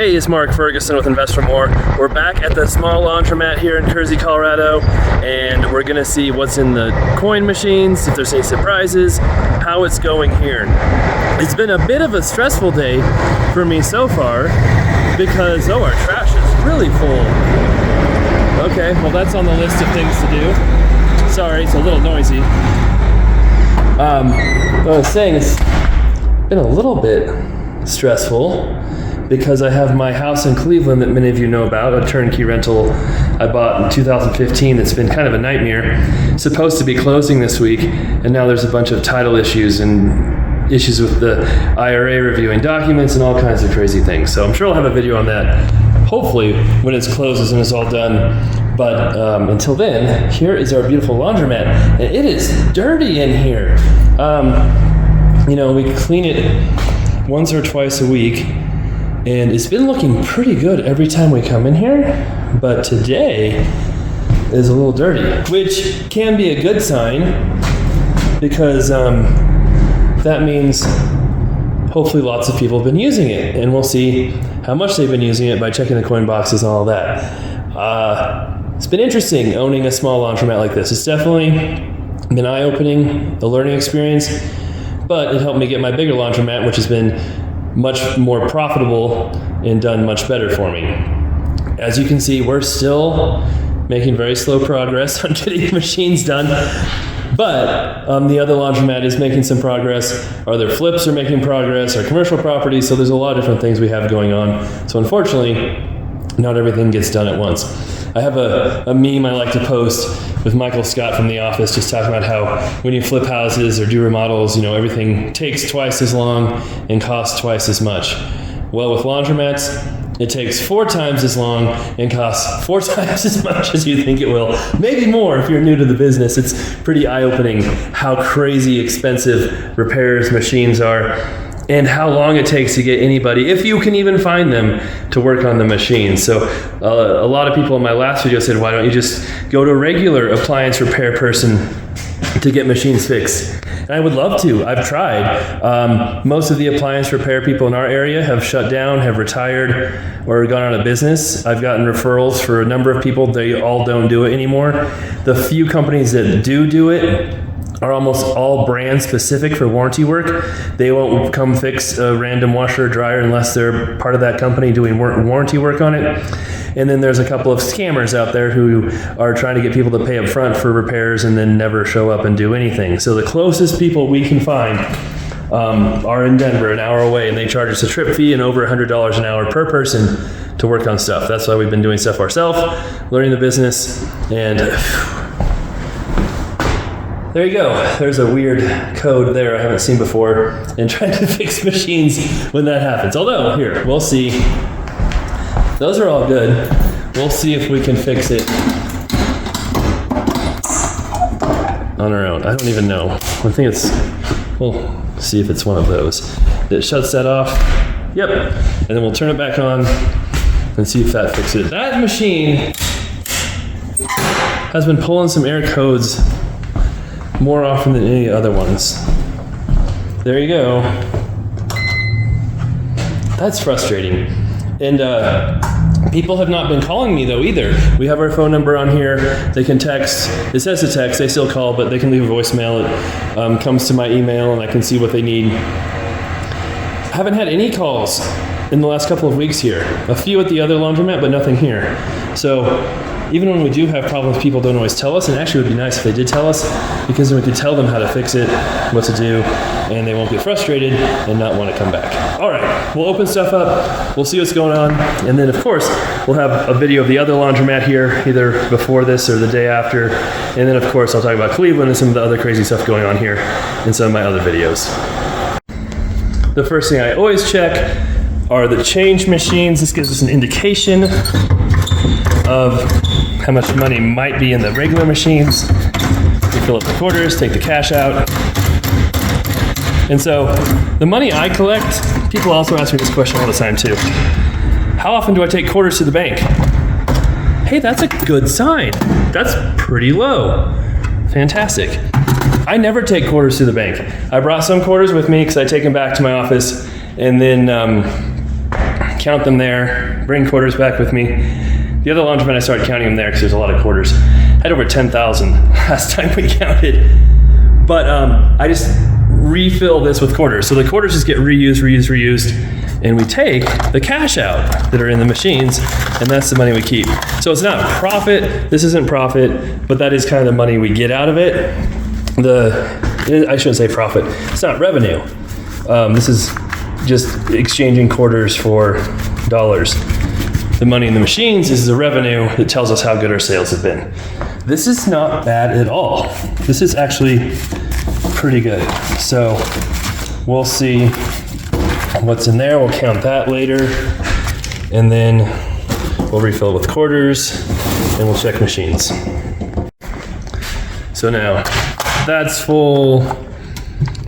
Hey, it's Mark Ferguson with Invest for More. We're back at the small laundromat here in Kersey, Colorado, and we're gonna see what's in the coin machines, if there's any surprises, how it's going here. It's been a bit of a stressful day for me so far because, our trash is really full. Okay, well that's on the list of things to do. Sorry, it's a little noisy. What I was saying, it's been a little bit stressful because I have my house in Cleveland that many of you know about, a turnkey rental I bought in 2015 that's been kind of a nightmare. It's supposed to be closing this week, and now there's a bunch of title issues and issues with the IRA reviewing documents and all kinds of crazy things. So I'm sure I'll have a video on that, hopefully, when it closes and it's all done. But until then, here is our beautiful laundromat, and it is dirty in here. We clean it once or twice a week, and it's been looking pretty good every time we come in here, but today is a little dirty, which can be a good sign because that means hopefully lots of people have been using it, and we'll see how much they've been using it by checking the coin boxes and all that. It's been interesting owning a small laundromat like this. It's definitely been eye-opening, a learning experience, but it helped me get my bigger laundromat, which has been much more profitable and done much better for me. As you can see, we're still making very slow progress on getting machines done, but the other laundromat is making some progress. Our other flips are making progress, our commercial properties, so there's a lot of different things we have going on. So unfortunately, not everything gets done at once. I have a meme I like to post with Michael Scott from The Office, just talking about how when you flip houses or do remodels, everything takes twice as long and costs twice as much. Well, with laundromats, it takes 4 times as long and costs 4 times as much as you think it will. Maybe more if you're new to the business. It's pretty eye-opening how crazy expensive repairs machines are, and how long it takes to get anybody, if you can even find them, to work on the machine. So a lot of people in my last video said, why don't you just go to a regular appliance repair person to get machines fixed? And I would love to. I've tried. Most of the appliance repair people in our area have shut down, have retired, or gone out of business. I've gotten referrals for a number of people. They all don't do it anymore. The few companies that do it are almost all brand specific for warranty work. They won't come fix a random washer or dryer unless they're part of that company doing warranty work on it. And then there's a couple of scammers out there who are trying to get people to pay up front for repairs and then never show up and do anything. So the closest people we can find are in Denver, an hour away, and they charge us a trip fee and over $100 an hour per person to work on stuff. That's why we've been doing stuff ourselves, learning the business, and there you go. There's a weird code there I haven't seen before, and trying to fix machines when that happens. Although, here, we'll see. Those are all good. We'll see if we can fix it on our own. I don't even know. I think we'll see if it's one of those. It shuts that off. Yep. And then we'll turn it back on and see if that fixes it. That machine has been pulling some error codes more often than any other ones. There you go. That's frustrating. And people have not been calling me though either. We have our phone number on here. They can text. It says to text. They still call, but they can leave a voicemail. It comes to my email and I can see what they need. I haven't had any calls in the last couple of weeks here. A few at the other laundromat, but nothing here. So even when we do have problems, people don't always tell us, and actually it would be nice if they did tell us, because then we could tell them how to fix it, what to do, and they won't get frustrated and not want to come back. All right, we'll open stuff up, we'll see what's going on, and then of course, we'll have a video of the other laundromat here, either before this or the day after, and then of course I'll talk about Cleveland and some of the other crazy stuff going on here in some of my other videos. The first thing I always check are the change machines. This gives us an indication of how much money might be in the regular machines. We fill up the quarters, take the cash out. And so the money I collect, people also ask me this question all the time too. How often do I take quarters to the bank? Hey, that's a good sign. That's pretty low. Fantastic. I never take quarters to the bank. I brought some quarters with me because I take them back to my office, and then count them there, bring quarters back with me. The other laundromat, I started counting them there because there's a lot of quarters. I had over 10,000 last time we counted. But I just refill this with quarters. So the quarters just get reused, and we take the cash out that are in the machines, and that's the money we keep. So it's not profit, this isn't profit, but that is kind of the money we get out of it. I shouldn't say profit, it's not revenue. This is just exchanging quarters for dollars. The money in the machines is the revenue that tells us how good our sales have been. This is not bad at all. This is actually pretty good. So we'll see what's in there. We'll count that later. And then we'll refill with quarters and we'll check machines. So now that's full.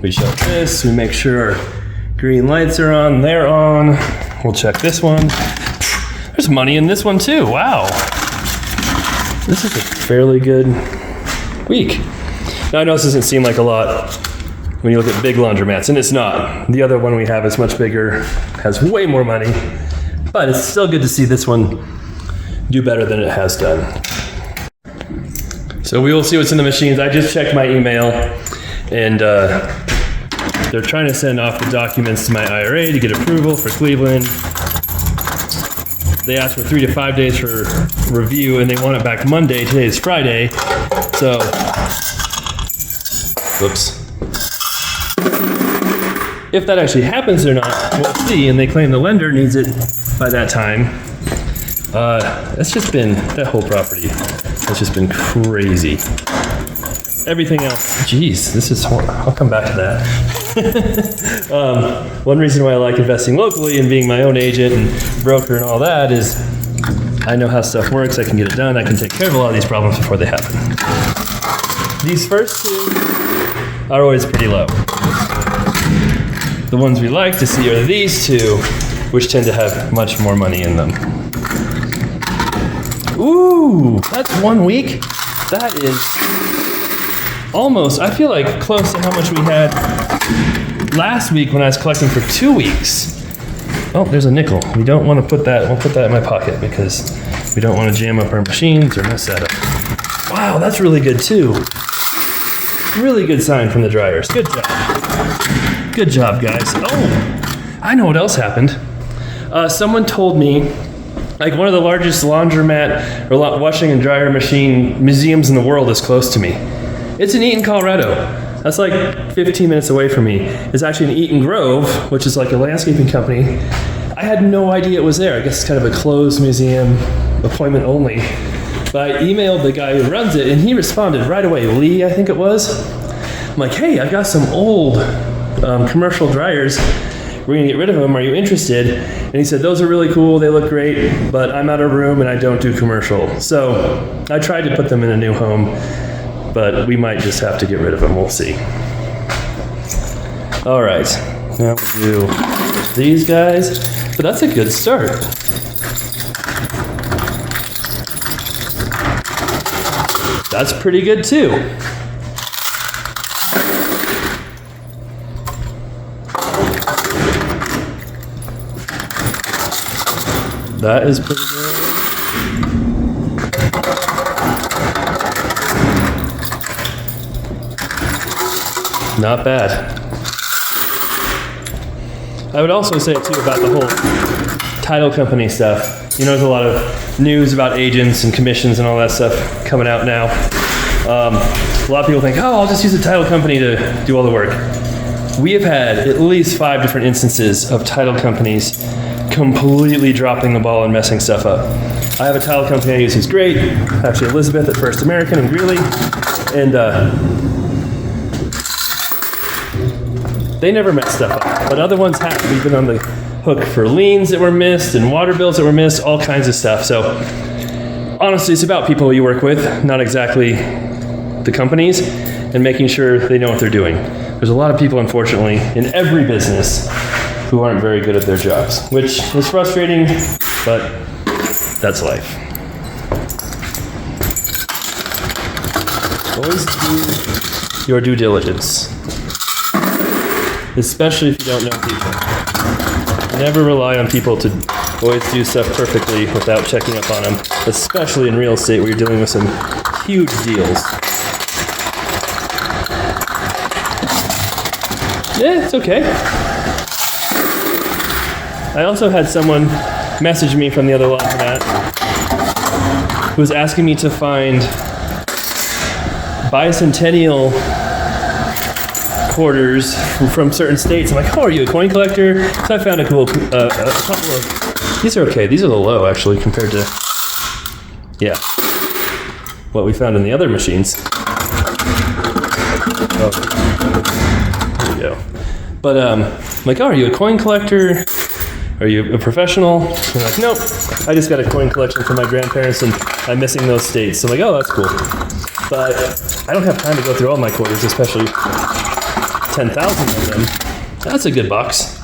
We shut this, we make sure our green lights are on, they're on. We'll check this one. There's money in this one too, wow. This is a fairly good week. Now I know this doesn't seem like a lot when you look at big laundromats, and it's not. The other one we have is much bigger, has way more money, but it's still good to see this one do better than it has done. So we will see what's in the machines. I just checked my email, and they're trying to send off the documents to my IRA to get approval for Cleveland. They asked for 3 to 5 days for review, and they want it back Monday. Today is Friday, so, whoops. If that actually happens or not, we'll see, and they claim the lender needs it by that time. It's just been, that whole property has just been crazy. Everything else, geez, this is, I'll come back to that. One reason why I like investing locally and being my own agent and broker and all that is I know how stuff works, I can get it done, I can take care of a lot of these problems before they happen. These first two are always pretty low. The ones we like to see are these two, which tend to have much more money in them. Ooh, that's 1 week? That is almost, I feel like close to how much we had last week when I was collecting for 2 weeks. Oh, there's a nickel. We don't want to put that, we'll put that in my pocket because we don't want to jam up our machines or mess that up. Wow, that's really good too. Really good sign from the dryers. Good job. Good job, guys. Oh, I know what else happened. Someone told me, like one of the largest laundromat or washing and dryer machine museums in the world is close to me. It's in Eaton, Colorado. That's like 15 minutes away from me. It's actually in Eaton Grove, which is like a landscaping company. I had no idea it was there. I guess it's kind of a closed museum, appointment only. But I emailed the guy who runs it, and he responded right away. Lee, I think it was. I'm like, hey, I've got some old commercial dryers. We're gonna get rid of them. Are you interested? And he said, those are really cool. They look great, but I'm out of room and I don't do commercial. So I tried to put them in a new home, but we might just have to get rid of them. We'll see. All right, now we'll do these guys, but that's a good start. That's pretty good too. That is pretty good. Not bad. I would also say too about the whole title company stuff. You know, there's a lot of news about agents and commissions and all that stuff coming out now. A lot of people think, oh, I'll just use a title company to do all the work. We have had at least 5 different instances of title companies completely dropping the ball and messing stuff up. I have a title company I use who's great, actually Elizabeth at First American in Greeley, and they never mess stuff up, but other ones have. We've been on the hook for liens that were missed and water bills that were missed, all kinds of stuff. So honestly, it's about people you work with, not exactly the companies, and making sure they know what they're doing. There's a lot of people, unfortunately, in every business who aren't very good at their jobs, which is frustrating, but that's life. Always do your due diligence, especially if you don't know people. Never rely on people to always do stuff perfectly without checking up on them, especially in real estate where you're dealing with some huge deals. Yeah, it's okay. I also had someone message me from the other laundromat who was asking me to find bicentennial quarters from certain states. I'm like, oh, are you a coin collector? So I found a couple of, these are okay. These are the low actually compared to, yeah, what we found in the other machines. Oh, there you go. But I'm like, oh, are you a coin collector? Are you a professional? And they're like, nope, I just got a coin collection from my grandparents and I'm missing those states. So I'm like, oh, that's cool. But I don't have time to go through all my quarters, especially 10,000 of them. That's a good box.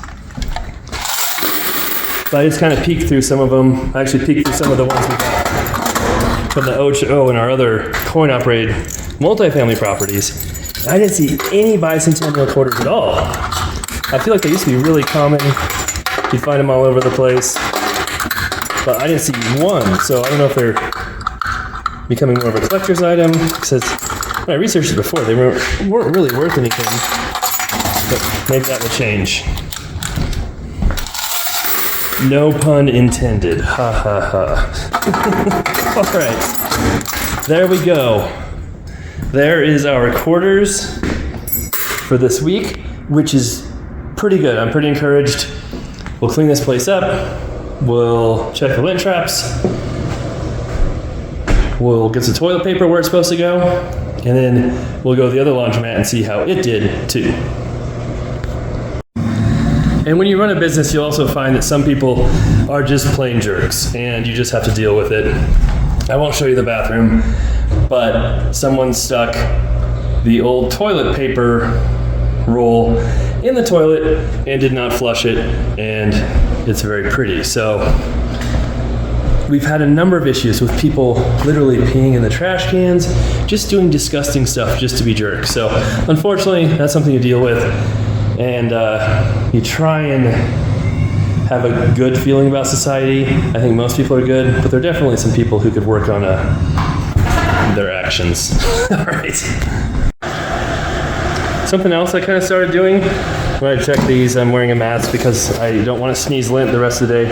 But I just kind of peeked through some of them. I actually peeked through some of the ones we got from the OHO and our other coin-operated multifamily properties. I didn't see any bicentennial quarters at all. I feel like they used to be really common. You'd find them all over the place. But I didn't see one, so I don't know if they're becoming more of a collector's item. Because when I researched it before, they weren't really worth anything. But maybe that will change. No pun intended. Ha ha ha. All right. There we go. There is our quarters for this week, which is pretty good. I'm pretty encouraged. We'll clean this place up. We'll check the lint traps. We'll get some toilet paper where it's supposed to go. And then we'll go to the other laundromat and see how it did too. And when you run a business, you'll also find that some people are just plain jerks and you just have to deal with it. I won't show you the bathroom, but someone stuck the old toilet paper roll in the toilet and did not flush it, and it's very pretty. So we've had a number of issues with people literally peeing in the trash cans, just doing disgusting stuff just to be jerks. So unfortunately, that's something to deal with. And you try and have a good feeling about society. I think most people are good, but there are definitely some people who could work on their actions. All right. Something else I kind of started doing when I check these, I'm wearing a mask because I don't want to sneeze lint the rest of the day,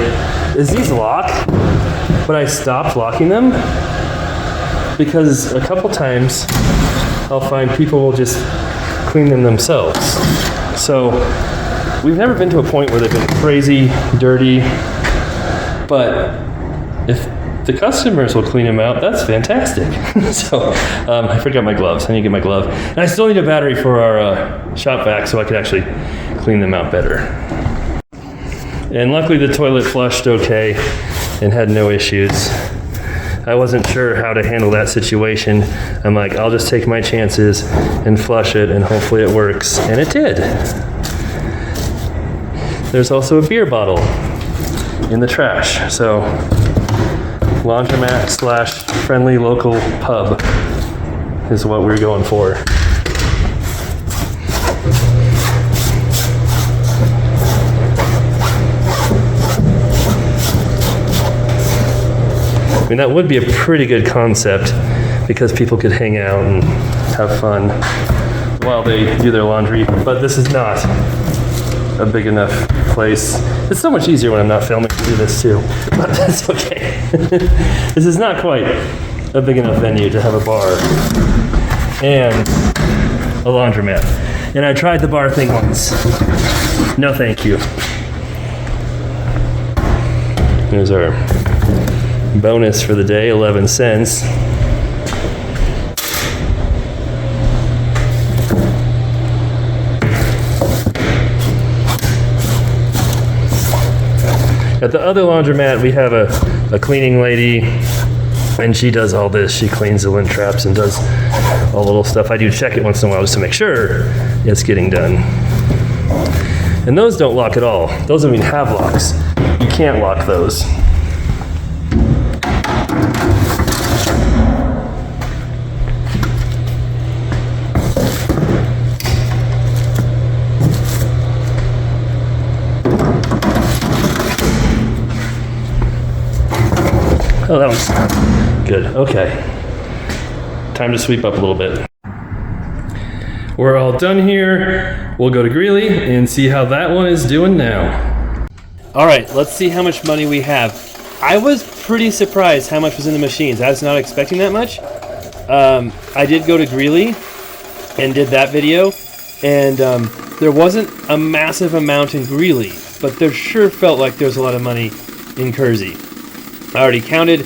is these lock, but I stopped locking them because a couple times I'll find people will just clean them themselves. So we've never been to a point where they've been crazy, dirty, but if the customers will clean them out, that's fantastic. So I forgot my gloves. I need to get my glove. And I still need a battery for our shop vac so I could actually clean them out better. And luckily the toilet flushed okay and had no issues. I wasn't sure how to handle that situation. I'm like, I'll just take my chances and flush it and hopefully it works. And it did. There's also a beer bottle in the trash. So laundromat / friendly local pub is what we're going for. I mean, that would be a pretty good concept because people could hang out and have fun while they do their laundry, but this is not a big enough place. It's so much easier when I'm not filming to do this too, but that's okay. This is not quite a big enough venue to have a bar and a laundromat. And I tried the bar thing once. No thank you. There's our bonus for the day, 11 cents. At the other laundromat, we have a cleaning lady, and she does all this. She cleans the lint traps and does all the little stuff. I do check it once in a while just to make sure it's getting done. And those don't lock at all. Those don't even have locks. You can't lock those. Oh, that one's good. Okay. Time to sweep up a little bit. We're all done here. We'll go to Greeley and see how that one is doing now. All right, let's see how much money we have. I was pretty surprised how much was in the machines. I was not expecting that much. I did go to Greeley and did that video, and there wasn't a massive amount in Greeley, but there sure felt like there was a lot of money in Kersey. I already counted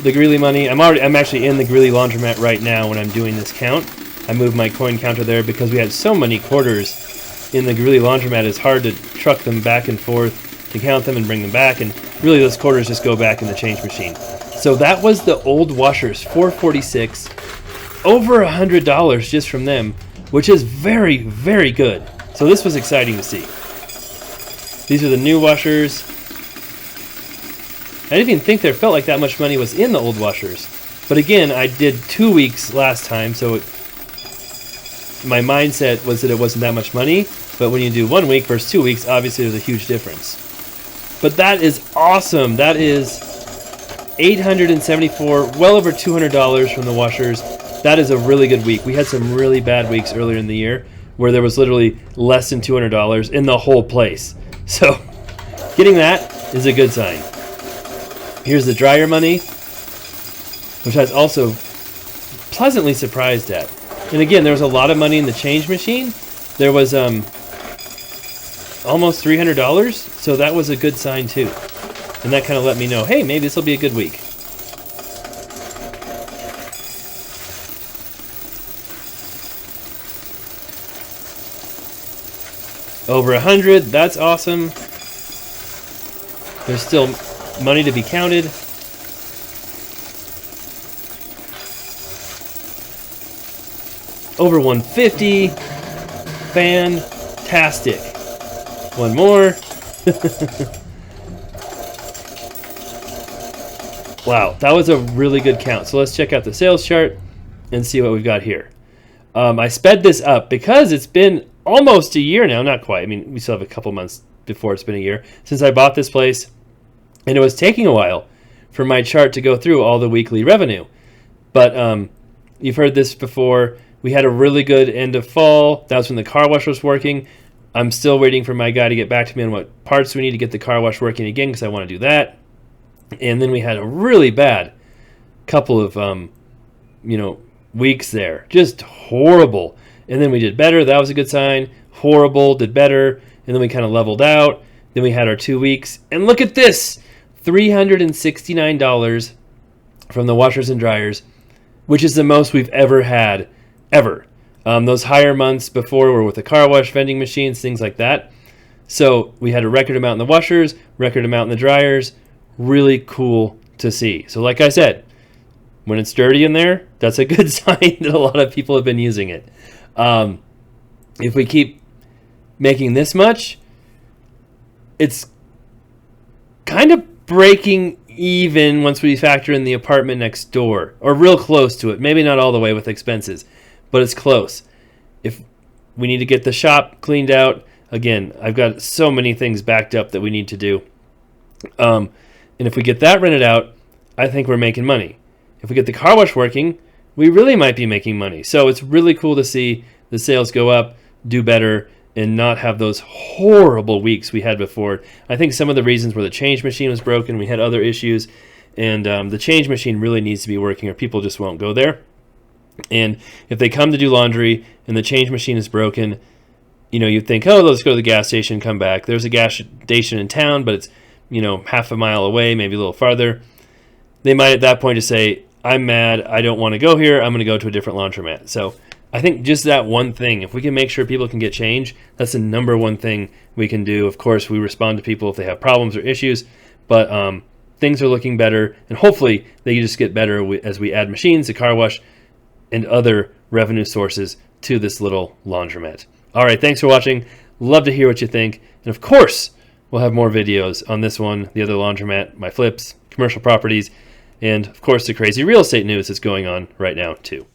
the Greeley money. I'm actually in the Greeley laundromat right now when I'm doing this count. I moved my coin counter there because we had so many quarters in the Greeley laundromat. It's hard to truck them back and forth to count them and bring them back, and really those quarters just go back in the change machine. So that was the old washers, $446, over $100 just from them, which is very, very good. So this was exciting to see. These are the new washers. I didn't even think there felt like that much money was in the old washers. But again, I did 2 weeks last time, so my mindset was that it wasn't that much money. But when you do 1 week versus 2 weeks, obviously there's a huge difference. But that is awesome. That is $874, well over $200 from the washers. That is a really good week. We had some really bad weeks earlier in the year where there was literally less than $200 in the whole place. So getting that is a good sign. Here's the dryer money, which I was also pleasantly surprised at. And again, there was a lot of money in the change machine. There was almost $300, so that was a good sign too. And that kind of let me know, hey, maybe this will be a good week. Over 100, that's awesome. There's still money to be counted. Over 150, fantastic. One more. Wow, that was a really good count. So let's check out the sales chart and see what we've got here. I sped this up because it's been almost a year now, not quite. I mean, we still have a couple months before it's been a year since I bought this place, and it was taking a while for my chart to go through all the weekly revenue. But you've heard this before. We had a really good end of fall. That was when the car wash was working. I'm still waiting for my guy to get back to me on what parts we need to get the car wash working again because I want to do that. And then we had a really bad couple of, weeks there. Just horrible. And then we did better. That was a good sign. Horrible, did better. And then we kind of leveled out. Then we had our 2 weeks. And look at this. $369 from the washers and dryers, which is the most we've ever had, ever. Those higher months before were with the car wash, vending machines, things like that. So we had a record amount in the washers, record amount in the dryers. Really cool to see. So like I said, when it's dirty in there, that's a good sign that a lot of people have been using it. If we keep making this much, it's kind of breaking even once we factor in the apartment next door, or real close to it. Maybe not all the way with expenses, but it's close. If we need to get the shop cleaned out, again, I've got so many things backed up that we need to do. And if we get that rented out, I think we're making money. If we get the car wash working, we really might be making money. So it's really cool to see the sales go up, do better, and not have those horrible weeks we had before. I think some of the reasons were the change machine was broken, we had other issues, and the change machine really needs to be working or people just won't go there. And if they come to do laundry and the change machine is broken, you think, oh, let's go to the gas station, come back. There's a gas station in town, but it's, half a mile away, maybe a little farther. They might at that point just say, I'm mad, I don't want to go here, I'm going to go to a different laundromat. So I think just that one thing, if we can make sure people can get change, that's the number one thing we can do. Of course, we respond to people if they have problems or issues, but things are looking better, and hopefully they just get better as we add machines, the car wash, and other revenue sources to this little laundromat. All right, thanks for watching. Love to hear what you think. And of course, we'll have more videos on this one, the other laundromat, my flips, commercial properties, and of course the crazy real estate news that's going on right now too.